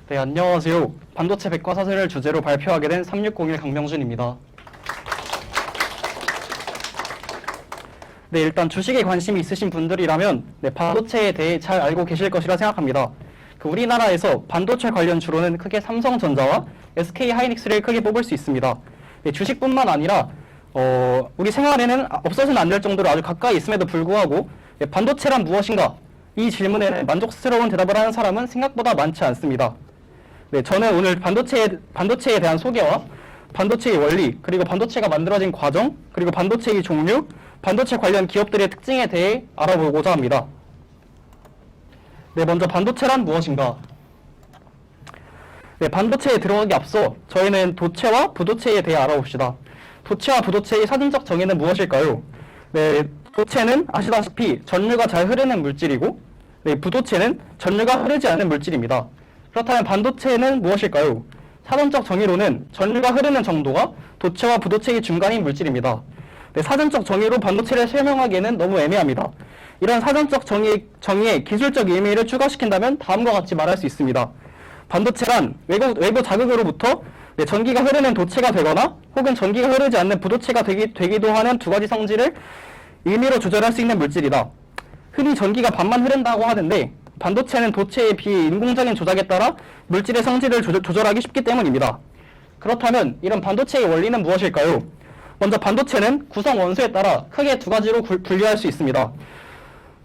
네, 안녕하세요. 반도체 백과사전을 주제로 발표하게 된 3601 강명준입니다. 네, 일단 주식에 관심이 있으신 분들이라면 반도체에 대해 잘 알고 계실 것이라 생각합니다. 우리나라에서 반도체 관련 주로는 크게 삼성전자와 SK하이닉스를 크게 뽑을 수 있습니다. 네, 주식뿐만 아니라 우리 생활에는 없어서는 안 될 정도로 아주 가까이 있음에도 불구하고 반도체란 무엇인가? 이 질문에 만족스러운 대답을 하는 사람은 생각보다 많지 않습니다. 네, 저는 오늘 반도체에 대한 소개와 반도체의 원리, 그리고 반도체가 만들어진 과정, 그리고 반도체의 종류, 반도체 관련 기업들의 특징에 대해 알아보고자 합니다. 네, 먼저 반도체란 무엇인가? 네, 반도체에 들어가기 앞서 저희는 도체와 부도체에 대해 알아봅시다. 도체와 부도체의 사전적 정의는 무엇일까요? 네, 도체는 아시다시피 전류가 잘 흐르는 물질이고, 네, 부도체는 전류가 흐르지 않는 물질입니다. 그렇다면 반도체는 무엇일까요? 사전적 정의로는 전류가 흐르는 정도가 도체와 부도체의 중간인 물질입니다. 네, 사전적 정의로 반도체를 설명하기에는 너무 애매합니다. 이런 사전적 정의에 기술적 의미를 추가시킨다면 다음과 같이 말할 수 있습니다. 반도체란 외부 자극으로부터 전기가 흐르는 도체가 되거나 혹은 전기가 흐르지 않는 부도체가 되기도 하는 두 가지 성질을 임의로 조절할 수 있는 물질이다. 흔히 전기가 반만 흐른다고 하는데 반도체는 도체의 비인공적인 조작에 따라 물질의 성질을 조절하기 쉽기 때문입니다. 그렇다면 이런 반도체의 원리는 무엇일까요? 먼저 반도체는 구성 원소에 따라 크게 두 가지로 분류할 수 있습니다.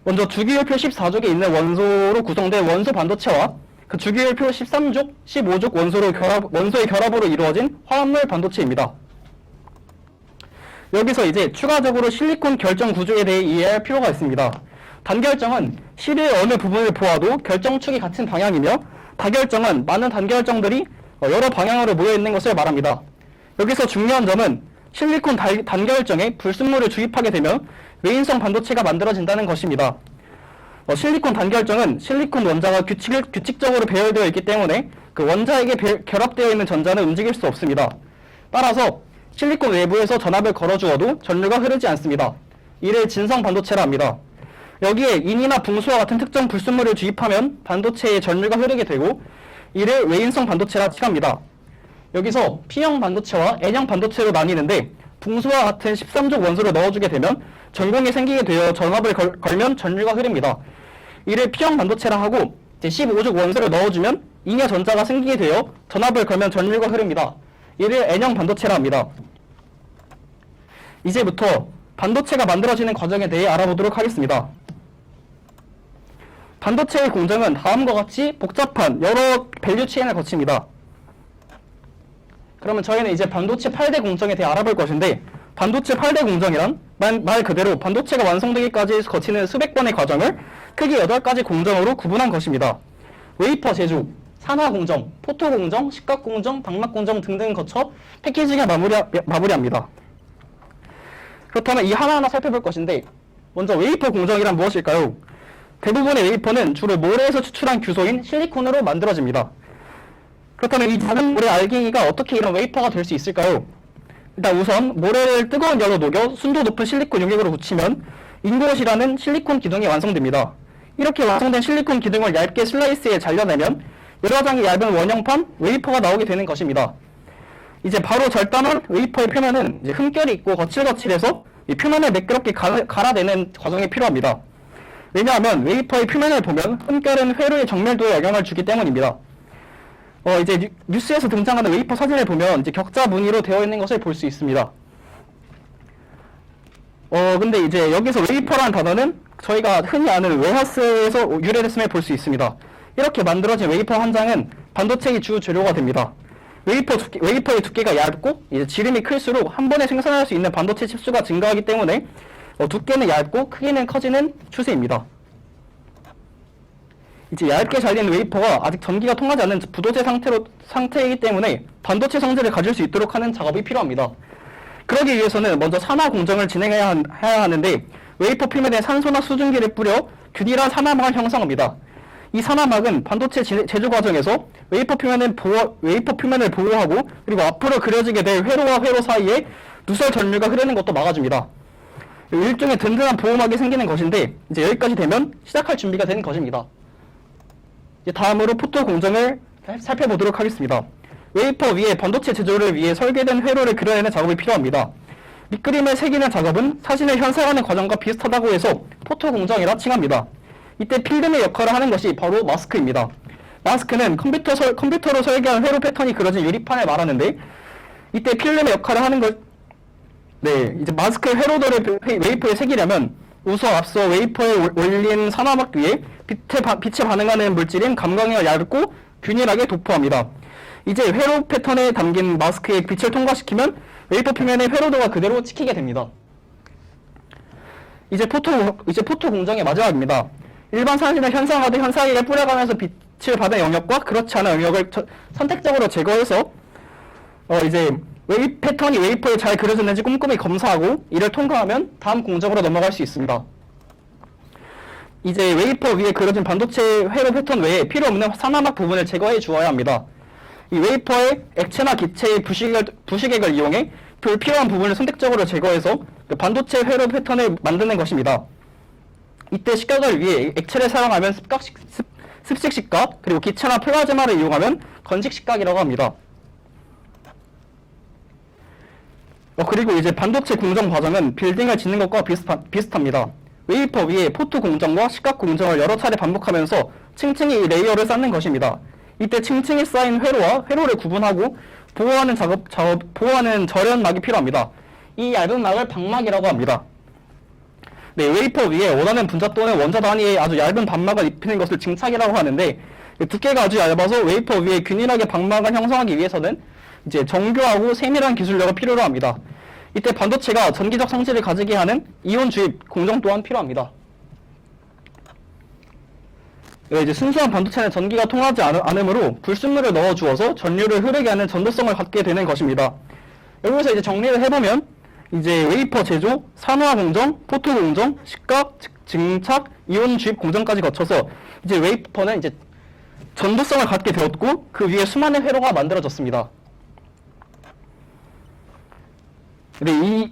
먼저 주기율표 14족에 있는 원소로 구성된 원소 반도체와 그 주기율표 13족, 15족 원소의 결합으로 이루어진 화합물 반도체입니다. 여기서 이제 추가적으로 실리콘 결정 구조에 대해 이해할 필요가 있습니다. 단결정은 실의 어느 부분을 보아도 결정축이 같은 방향이며 다결정은 많은 단결정들이 여러 방향으로 모여있는 것을 말합니다. 여기서 중요한 점은 실리콘 단결정에 불순물을 주입하게 되면 외인성 반도체가 만들어진다는 것입니다. 실리콘 단결정은 실리콘 원자가 규칙적으로 배열되어 있기 때문에 그 원자에게 결합되어 있는 전자는 움직일 수 없습니다. 따라서 실리콘 외부에서 전압을 걸어주어도 전류가 흐르지 않습니다. 이를 진성 반도체라 합니다. 여기에 인이나 붕수와 같은 특정 불순물을 주입하면 반도체에 전류가 흐르게 되고 이를 외인성 반도체라 칭합니다. 여기서 P형 반도체와 N형 반도체로 나뉘는데 붕수와 같은 13족 원소를 넣어주게 되면 전공이 생기게 되어 전압을 걸면 전류가 흐릅니다. 이를 P형 반도체라 하고 15족 원소를 넣어주면 잉여 전자가 생기게 되어 전압을 걸면 전류가 흐릅니다. 이를 N형 반도체라 합니다. 이제부터 반도체가 만들어지는 과정에 대해 알아보도록 하겠습니다. 반도체의 공정은 다음과 같이 복잡한 여러 밸류 체인을 거칩니다. 그러면 저희는 이제 반도체 8대 공정에 대해 알아볼 것인데 반도체 8대 공정이란 말 그대로 반도체가 완성되기까지 거치는 수백 번의 과정을 크게 8가지 공정으로 구분한 것입니다. 웨이퍼 제조, 산화 공정, 포토 공정, 식각 공정, 방막 공정 등등 거쳐 패키징을 마무리합니다. 그렇다면 이 하나하나 살펴볼 것인데 먼저 웨이퍼 공정이란 무엇일까요? 대부분의 웨이퍼는 주로 모래에서 추출한 규소인 실리콘으로 만들어집니다. 그렇다면 이 작은 모래 알갱이가 어떻게 이런 웨이퍼가 될 수 있을까요? 일단 우선 모래를 뜨거운 열로 녹여 순도 높은 실리콘 용액으로 붙이면 인곳이라는 실리콘 기둥이 완성됩니다. 이렇게 완성된 실리콘 기둥을 얇게 슬라이스에 잘라내면 여러 장의 얇은 원형판 웨이퍼가 나오게 되는 것입니다. 이제 바로 절단한 웨이퍼의 표면은 이제 흠결이 있고 거칠거칠해서 이 표면을 매끄럽게 갈아내는 과정이 필요합니다. 왜냐하면 웨이퍼의 표면을 보면 흠결은 회로의 정밀도에 영향을 주기 때문입니다. 이제 뉴스에서 등장하는 웨이퍼 사진을 보면 이제 격자 무늬로 되어 있는 것을 볼 수 있습니다. 근데 이제 여기서 웨이퍼라는 단어는 저희가 흔히 아는 웨하스에서 유래됐음을 볼 수 있습니다. 이렇게 만들어진 웨이퍼 한 장은 반도체의 주 재료가 됩니다. 웨이퍼의 두께가 얇고 이제 지름이 클수록 한 번에 생산할 수 있는 반도체 칩수가 증가하기 때문에 두께는 얇고 크기는 커지는 추세입니다. 이제 얇게 잘린 웨이퍼가 아직 전기가 통하지 않는 부도체 상태이기 때문에 반도체 성질을 가질 수 있도록 하는 작업이 필요합니다. 그러기 위해서는 먼저 산화 공정을 진행해야 하는데 웨이퍼 표면에 산소나 수증기를 뿌려 균일한 산화막을 형성합니다. 이 산화막은 반도체 제조 과정에서 웨이퍼 표면을 보호하고 그리고 앞으로 그려지게 될 회로와 회로 사이에 누설 전류가 흐르는 것도 막아줍니다. 일종의 든든한 보호막이 생기는 것인데 이제 여기까지 되면 시작할 준비가 되는 것입니다. 이제 다음으로 포토 공정을 살펴보도록 하겠습니다. 웨이퍼 위에 반도체 제조를 위해 설계된 회로를 그려내는 작업이 필요합니다. 밑그림을 새기는 작업은 사진을 현상하는 과정과 비슷하다고 해서 포토 공정이라 칭합니다. 이때 필름의 역할을 하는 것이 바로 마스크입니다. 마스크는 컴퓨터로 설계한 회로 패턴이 그려진 유리판을 말하는데, 이때 필름의 역할을 하는 것, 이제 마스크 회로들을 웨이퍼에 새기려면 우선 앞서 웨이퍼에 올린 산화막 위에 빛에 반응하는 물질인 감광을 얇고 균일하게 도포합니다. 이제 회로 패턴에 담긴 마스크에 빛을 통과시키면 웨이퍼 표면의 회로도가 그대로 찍히게 됩니다. 이제 포토 공정의 마지막입니다. 일반 사진을 현상하듯 현상액을 뿌려가면서 빛을 받은 영역과 그렇지 않은 영역을 선택적으로 제거해서 이제 패턴이 웨이퍼에 잘 그려졌는지 꼼꼼히 검사하고 이를 통과하면 다음 공정으로 넘어갈 수 있습니다. 이제 웨이퍼 위에 그려진 반도체 회로 패턴 외에 필요 없는 산화막 부분을 제거해 주어야 합니다. 이 웨이퍼의 액체나 기체의 부식액을 이용해 불필요한 부분을 선택적으로 제거해서 반도체 회로 패턴을 만드는 것입니다. 이때 식각을 위해 액체를 사용하면 습식 식각, 그리고 기체나 플라즈마를 이용하면 건식 식각이라고 합니다. 그리고 이제 반도체 공정 과정은 빌딩을 짓는 것과 비슷합니다. 웨이퍼 위에 포토 공정과 식각 공정을 여러 차례 반복하면서 층층이 레이어를 쌓는 것입니다. 이때 층층이 쌓인 회로를 구분하고 보호하는 절연막이 필요합니다. 이 얇은 막을 방막이라고 합니다. 웨이퍼 위에 원하는 분자 또는 원자 단위의 아주 얇은 반막을 입히는 것을 증착이라고 하는데, 두께가 아주 얇아서 웨이퍼 위에 균일하게 반막을 형성하기 위해서는 이제 정교하고 세밀한 기술력을 필요로 합니다. 이때 반도체가 전기적 성질을 가지게 하는 이온 주입 공정 또한 필요합니다. 이제 순수한 반도체는 전기가 통하지 않으므로 불순물을 넣어 주어서 전류를 흐르게 하는 전도성을 갖게 되는 것입니다. 여기서 이제 정리를 해보면 이제 웨이퍼 제조, 산화 공정, 포토 공정, 식각, 증착, 이온 주입 공정까지 거쳐서 이제 웨이퍼는 이제 전도성을 갖게 되었고 그 위에 수많은 회로가 만들어졌습니다.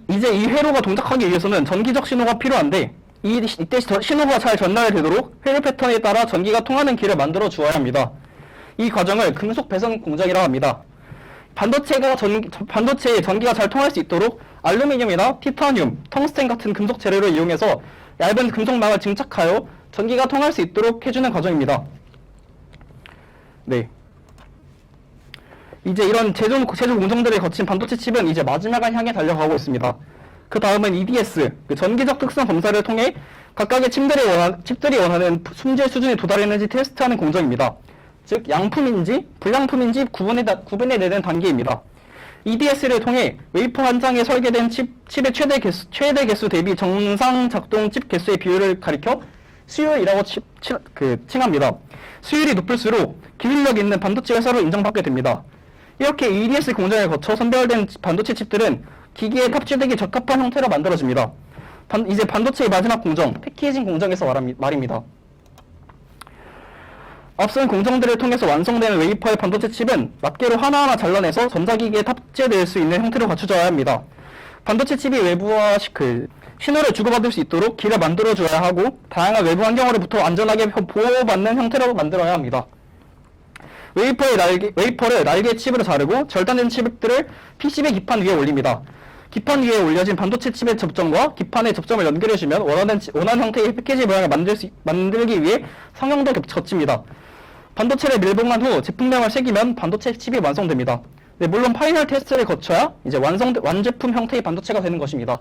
이제 이 회로가 동작하기 위해서는 전기적 신호가 필요한데 이때 신호가 잘 전달되도록 회로 패턴에 따라 전기가 통하는 길을 만들어 주어야 합니다. 이 과정을 금속 배선 공정이라고 합니다. 반도체에 전기가 잘 통할 수 있도록 알루미늄이나 티타늄, 텅스텐 같은 금속 재료를 이용해서 얇은 금속망을 증착하여 전기가 통할 수 있도록 해주는 과정입니다. 이제 이런 제조 공정들을 거친 반도체 칩은 이제 마지막을 향해 달려가고 있습니다. 그 다음은 EDS, 전기적 특성 검사를 통해 각각의 칩들이 원하는 품질 수준에 도달했는지 테스트하는 공정입니다. 즉 양품인지 불량품인지 구분해내는 단계입니다. EDS를 통해 웨이퍼 한 장에 설계된 칩의 최대 개수 대비 정상 작동 칩 개수의 비율을 가리켜 수율이라고 칭합니다. 수율이 높을수록 기술력 있는 반도체 회사로 인정받게 됩니다. 이렇게 EDS 공정을 거쳐 선별된 반도체 칩들은 기기에 탑재되기 적합한 형태로 만들어집니다. 이제 반도체의 마지막 공정, 패키징 공정에서 말입니다. 앞선 공정들을 통해서 완성되는 웨이퍼의 반도체 칩은 낱개로 하나하나 잘라내서 전자기기에 탑재될 수 있는 형태로 갖춰져야 합니다. 반도체 칩이 외부와 신호를 주고받을 수 있도록 길을 만들어줘야 하고 다양한 외부 환경으로부터 안전하게 보호받는 형태로 만들어야 합니다. 웨이퍼를 날개 칩으로 자르고 절단된 칩들을 PCB 기판 위에 올립니다. 기판 위에 올려진 반도체 칩의 접점과 기판의 접점을 연결해주면 원하는 형태의 패키지 모양을 만들기 위해 성형도 거칩니다. 반도체를 밀봉한 후 제품명을 새기면 반도체 칩이 완성됩니다. 물론 파이널 테스트를 거쳐야 이제 완제품 형태의 반도체가 되는 것입니다.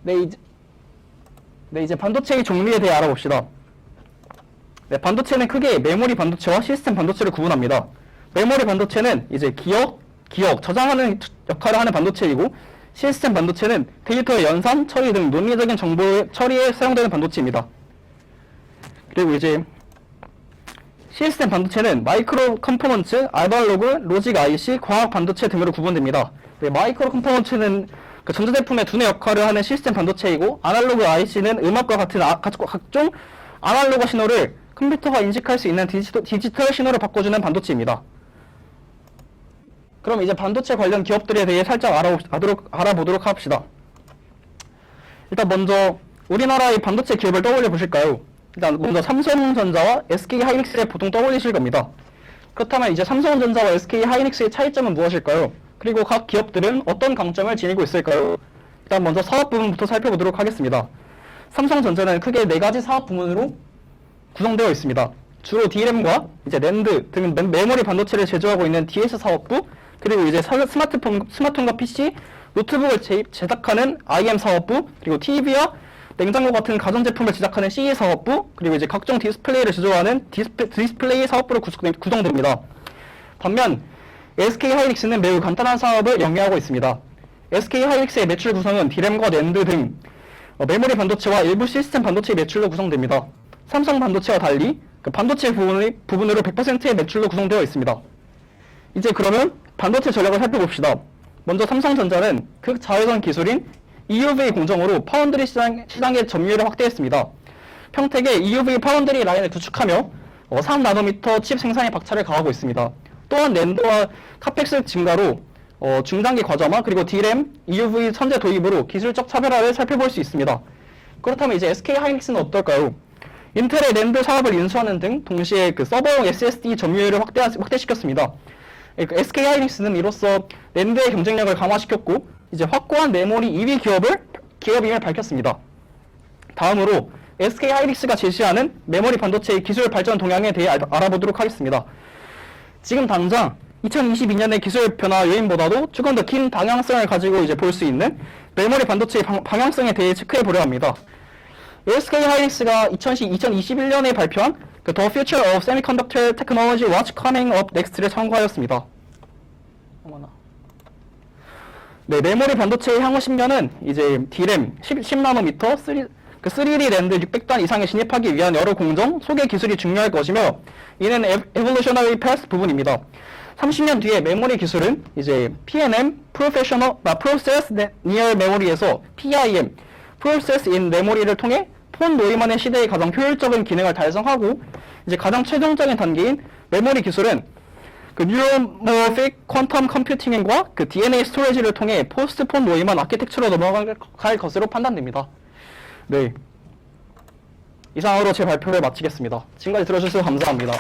이제 반도체의 종류에 대해 알아봅시다. 반도체는 크게 메모리 반도체와 시스템 반도체를 구분합니다. 메모리 반도체는 이제 기억, 저장하는 역할을 하는 반도체이고, 시스템 반도체는 데이터의 연산, 처리 등 논리적인 정보 처리에 사용되는 반도체입니다. 그리고 이제 시스템 반도체는 마이크로 컴포넌츠, 아날로그, 로직 IC, 과학 반도체 등으로 구분됩니다. 마이크로 컴포넌츠는 전자제품의 두뇌 역할을 하는 시스템 반도체이고, 아날로그 IC는 음악과 같은 각종 아날로그 신호를 컴퓨터가 인식할 수 있는 디지털 신호를 바꿔주는 반도체입니다. 그럼 이제 반도체 관련 기업들에 대해 살짝 알아보도록 합시다. 일단 먼저 우리나라의 반도체 기업을 떠올려 보실까요? 일단 먼저 삼성전자와 SK하이닉스를 보통 떠올리실 겁니다. 그렇다면 이제 삼성전자와 SK 하이닉스의 차이점은 무엇일까요? 그리고 각 기업들은 어떤 강점을 지니고 있을까요? 일단 먼저 사업 부문부터 살펴보도록 하겠습니다. 삼성전자는 크게 4가지 사업 부문으로 구성되어 있습니다. 주로 D램과 이제 낸드 등 메모리 반도체를 제조하고 있는 DS 사업부, 그리고 이제 스마트폰과 PC, 노트북을 제작하는 IM 사업부, 그리고 TV와 냉장고 같은 가전제품을 제작하는 CE 사업부, 그리고 이제 각종 디스플레이를 제조하는 디스플레이 사업부로 구성됩니다. 반면 SK 하이닉스는 매우 간단한 사업을 영위하고 있습니다. SK 하이닉스의 매출 구성은 D램과 낸드 등 메모리 반도체와 일부 시스템 반도체의 매출로 구성됩니다. 삼성 반도체와 달리 반도체 부분으로 100%의 매출로 구성되어 있습니다. 이제 그러면 반도체 전략을 살펴봅시다. 먼저 삼성전자는 극자외선 기술인 EUV 공정으로 파운드리 시장의 점유율을 확대했습니다. 평택에 EUV 파운드리 라인을 구축하며 3나노미터 칩 생산에 박차를 가하고 있습니다. 또한 낸드와 카펙스 증가로 중단기 과점화 그리고 D램, EUV 선제 도입으로 기술적 차별화를 살펴볼 수 있습니다. 그렇다면 이제 SK 하이닉스는 어떨까요? 인텔의 낸드 사업을 인수하는 등 동시에 서버용 SSD 점유율을 확대시켰습니다. SK 하이닉스는 이로써 낸드의 경쟁력을 강화시켰고 이제 확고한 메모리 2위 기업임을 밝혔습니다. 다음으로 SK 하이닉스가 제시하는 메모리 반도체의 기술 발전 동향에 대해 알아보도록 하겠습니다. 지금 당장 2022년의 기술 변화 요인보다도 조금 더 긴 방향성을 가지고 이제 볼 수 있는 메모리 반도체의 방향성에 대해 체크해 보려 합니다. SK 하이닉스가 2021년에 발표한 The Future of Semiconductor Technology What's Coming Up Next를 참고하였습니다. 네, 메모리 반도체의 향후 10년은 이제 D램 10나노미터, 3D 랜드 600단 이상에 진입하기 위한 여러 공정, 소개 기술이 중요할 것이며 이는 Evolutionary Path 부분입니다. 30년 뒤에 메모리 기술은 이제 PNM, Process Near Memory에서 PIM, Process in Memory를 통해 폰 노이만의 시대의 가장 효율적인 기능을 달성하고 이제 가장 최종적인 단계인 메모리 기술은 뉴로모픽 퀀텀 컴퓨팅과 DNA 스토리지를 통해 포스트 폰 노이만 아키텍처로 넘어갈 것으로 판단됩니다. 네, 이상으로 제 발표를 마치겠습니다. 지금까지 들어주셔서 감사합니다.